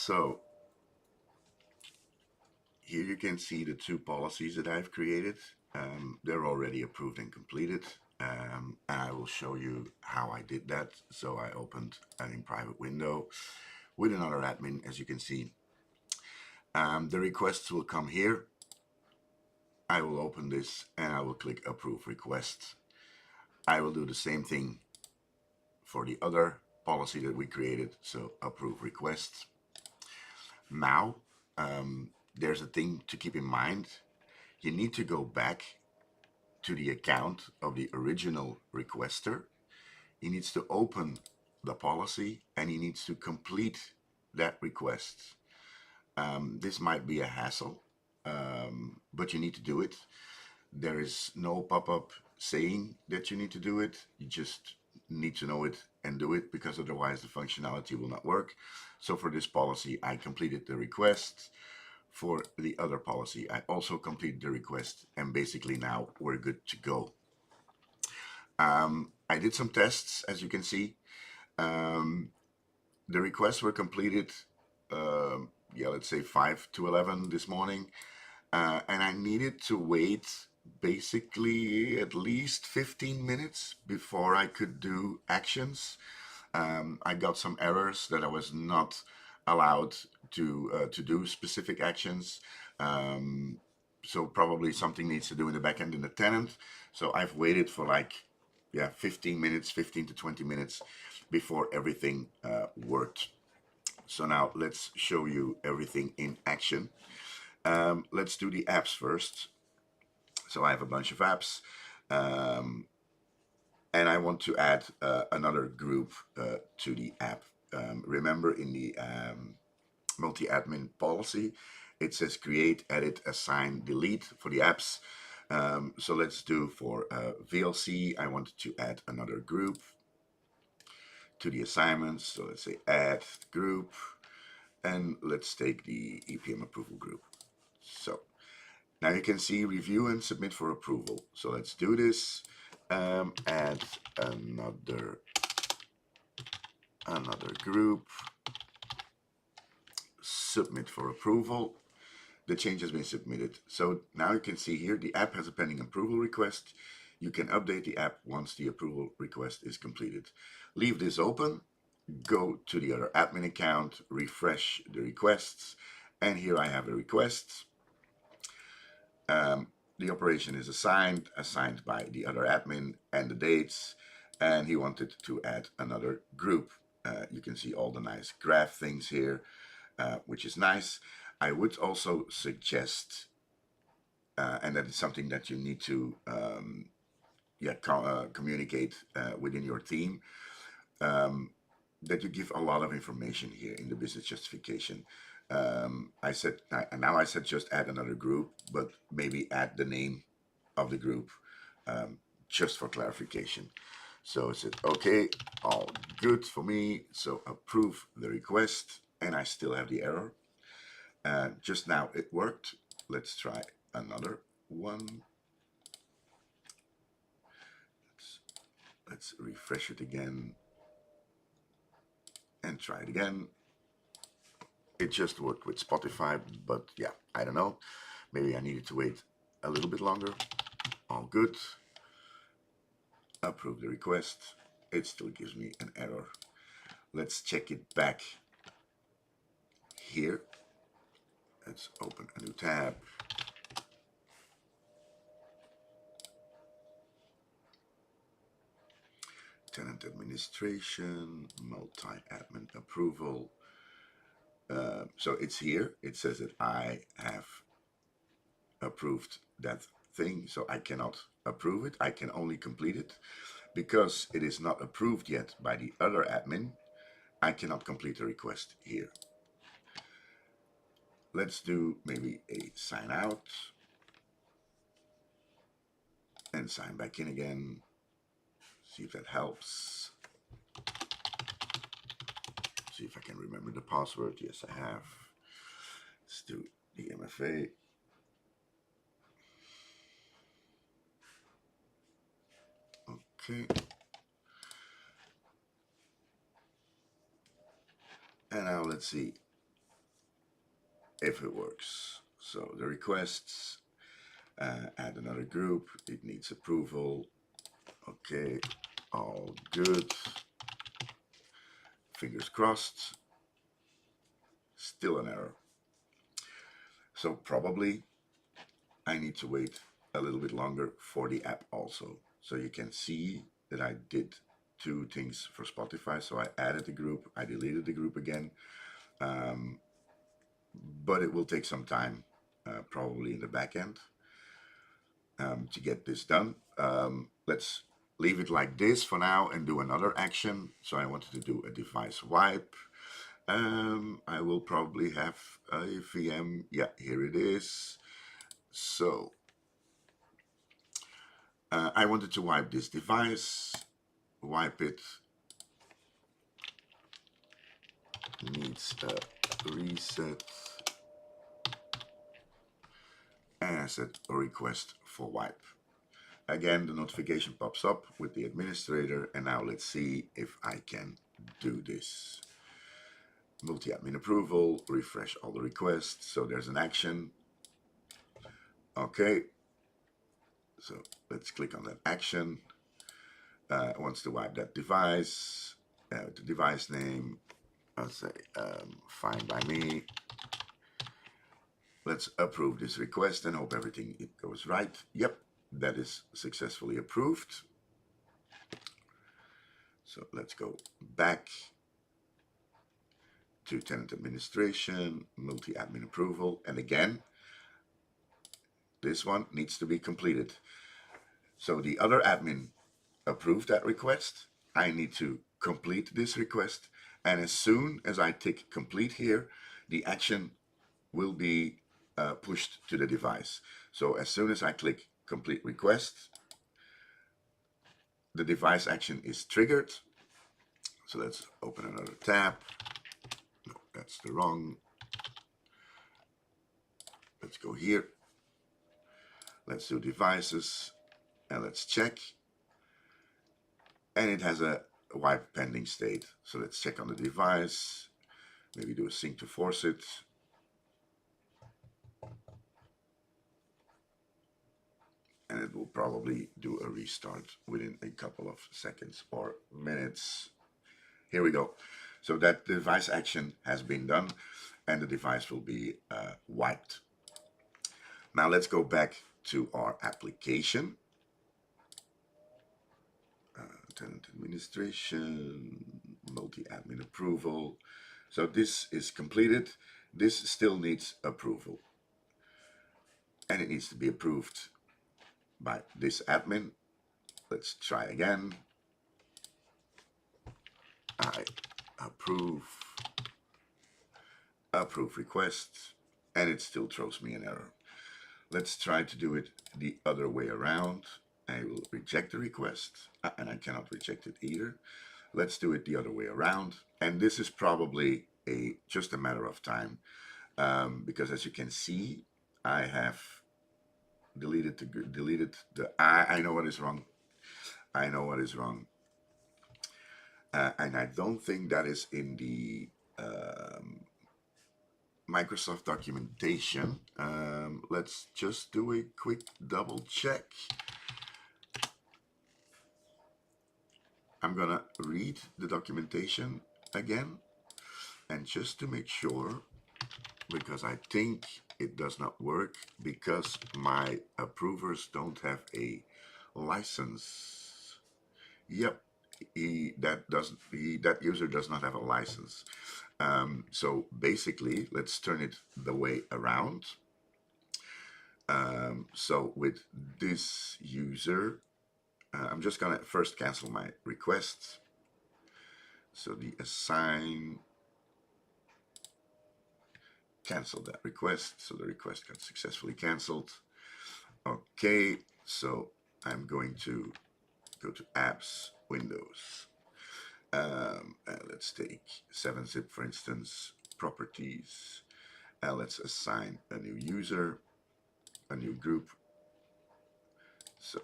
So here you can see the two policies that I've created. They're already approved and completed. And I will show you how I did that. So I opened an in private window with another admin, as you can see. The requests will come here. I will open this and I will click approve request. I will do the same thing for the other policy that we created. So approve request. Now, there's a thing to keep in mind. You need to go back to the account of the original requester. He needs to open the policy and he needs to complete that request. This might be a hassle, but you need to do it. There is no pop-up saying that you need to do it. You just need to know it and do it, because otherwise the functionality will not work. So for this policy, I completed the request. For the other policy, I also completed the request, and basically now we're good to go. I did some tests, as you can see. The requests were completed, let's say 5 to 11 this morning, and I needed to wait basically at least 15 minutes before I could do actions. I got some errors that I was not allowed to do specific actions. So probably something needs to do in the backend in the tenant. So I've waited for 15 minutes, 15 to 20 minutes before everything worked. So now let's show you everything in action. Let's do the apps first. So I have a bunch of apps, and I want to add another group to the app. Remember, in the multi-admin policy, it says create, edit, assign, delete for the apps. So let's do for VLC, I wanted to add another group to the assignments. So let's say add group, and let's take the EPM approval group. So now you can see review and submit for approval. So let's do this. Add another group, submit for approval. The change has been submitted. So now you can see here the app has a pending approval request. You can update the app once the approval request is completed. Leave this open, go to the other admin account, refresh the requests, and here I have a request. The operation is assigned by the other admin, and the dates, and he wanted to add another group. You can see all the nice graph things here, which is nice. I would also suggest, and that is something that you need to communicate within your team, that you give a lot of information here in the business justification. I said just add another group, but maybe add the name of the group, just for clarification. So I said, okay, all good for me. So approve the request, and I still have the error. Just now it worked. Let's try another one. Let's refresh it again and try it again. It just worked with Spotify, but yeah, I don't know. Maybe I needed to wait a little bit longer. All good. Approve the request. It still gives me an error. Let's check it back here. Let's open a new tab. Tenant administration, multi-admin approval. So it's here. It says that I have approved that thing, so I cannot approve it. I can only complete it. Because it is not approved yet by the other admin, I cannot complete the request here. Let's do maybe a sign out and sign back in again. See if that helps. See if I can remember the password. Yes, I have. Let's do the MFA. Okay. And now let's see. if it works. So the requests, add another group, it needs approval. Okay, all good. Fingers crossed. Still an error. So probably I need to wait a little bit longer for the app also. So you can see that I did two things for Spotify. So I added the group, I deleted the group again. But it will take some time, probably in the back end, to get this done. Let's leave it like this for now and do another action. So I wanted to do a device wipe. I will probably have a VM. Yeah, here it is. So I wanted to wipe this device. Wipe it. Needs a reset. And I set a request for wipe. Again, the notification pops up with the administrator, and now let's see if I can do this. Multi-admin approval, refresh all the requests, so there's an action. Okay, so let's click on that action. Wants to wipe that device, the device name, I'll say fine by me. Let's approve this request and hope everything goes right. Yep, that is successfully approved. So let's go back to tenant administration, multi-admin approval, and again, this one needs to be completed. So the other admin approved that request. I need to complete this request, and as soon as I tick complete here, the action will be pushed to the device. So as soon as I click complete request, the device action is triggered. So let's open another tab. No, that's the wrong. Let's go here. Let's do devices and let's check. And it has a wipe pending state. So let's check on the device. Maybe do a sync to force it. And it will probably do a restart within a couple of seconds or minutes. Here we go. So that device action has been done and the device will be wiped. Now let's go back to our application. Tenant administration, multi-admin approval. So this is completed. This still needs approval. And it needs to be approved by this admin. Let's try again. I approve request, and it still throws me an error. Let's try to do it the other way around. I will reject the request, and I cannot reject it either. Let's do it the other way around. And this is probably just a matter of time, because as you can see, I have deleted the I know what is wrong. I know what is wrong. And I don't think that is in the Microsoft documentation. Let's just do a quick double check. I'm gonna read the documentation again, and just to make sure, because I think it does not work because my approvers don't have a license. Yep, that user does not have a license. So basically, let's turn it the way around. So with this user, I'm just gonna first cancel my request. So the assign, cancel that request. So the request got successfully canceled. Okay, so I'm going to go to apps, Windows. Let's take 7-zip, for instance, properties. Let's assign a new user, a new group. So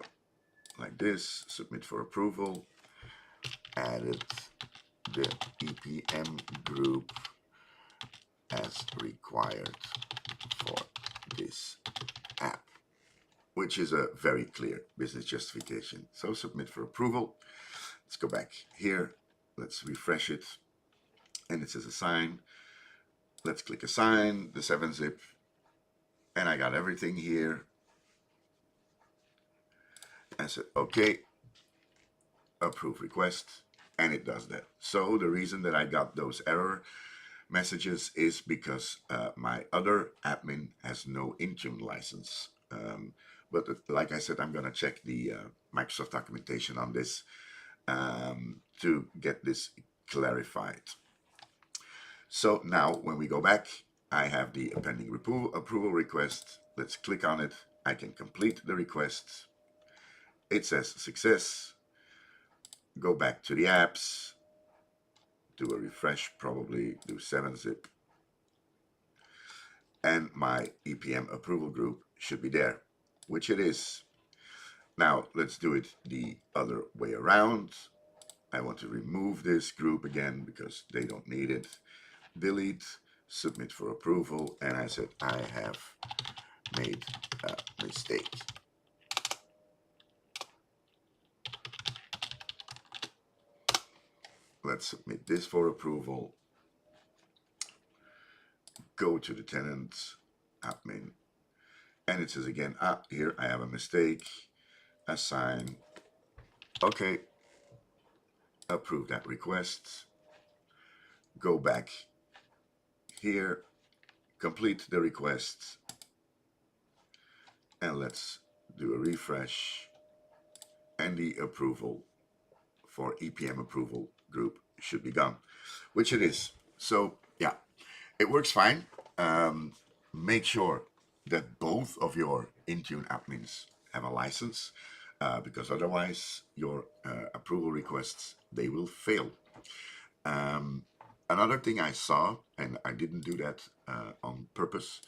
like this, submit for approval. Added the EPM group as required. required for this app, which is a very clear business justification. So submit for approval. Let's go back here. Let's refresh it. And it says assign. Let's click assign, the 7-zip. And I got everything here. I said, okay, approve request. And it does that. So the reason that I got those error messages is because my other admin has no Intune license. But like I said, I'm going to check the Microsoft documentation on this to get this clarified. So now when we go back, I have the pending approval request. Let's click on it. I can complete the request. It says success. Go back to the apps. Do a refresh, probably do 7-zip. And my EPM approval group should be there, which it is. Now let's do it the other way around. I want to remove this group again because they don't need it. Delete, submit for approval, and I said I have made a mistake. Let's submit this for approval. Go to the tenant, admin, and it says again, here I have a mistake. Assign. Okay. Approve that request. Go back here, complete the request, and let's do a refresh. And the approval for EPM approval group should be gone, which it is. So yeah, it works fine. Make sure that both of your Intune admins have a license, because otherwise your approval requests, they will fail. Another thing I saw, and I didn't do that on purpose,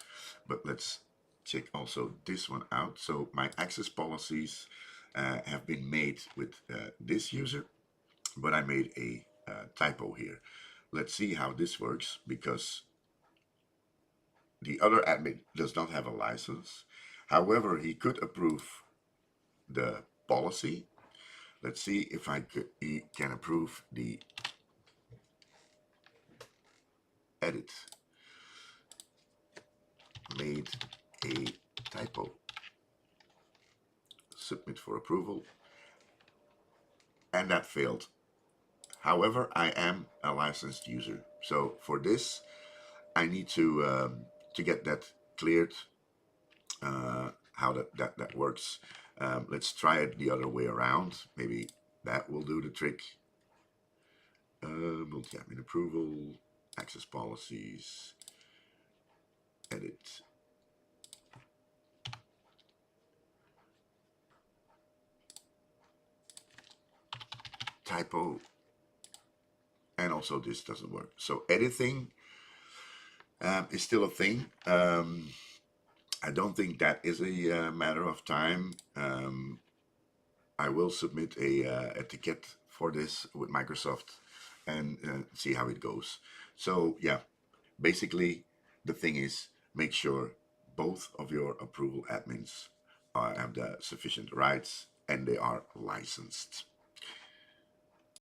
but let's check also this one out. So my access policies have been made with this user, but I made a typo here. Let's see how this works, because the other admin does not have a license. However, he could approve the policy. Let's see if he can approve the edit. Made a typo. Submit for approval. And that failed. However, I am a licensed user. So for this, I need to get that cleared, how that works. Let's try it the other way around. Maybe that will do the trick. Multi-admin approval, access policies, edit. Typo. And also this doesn't work. So editing is still a thing. I don't think that is a matter of time. I will submit a ticket for this with Microsoft and see how it goes. So yeah, basically the thing is, make sure both of your approval admins have the sufficient rights and they are licensed.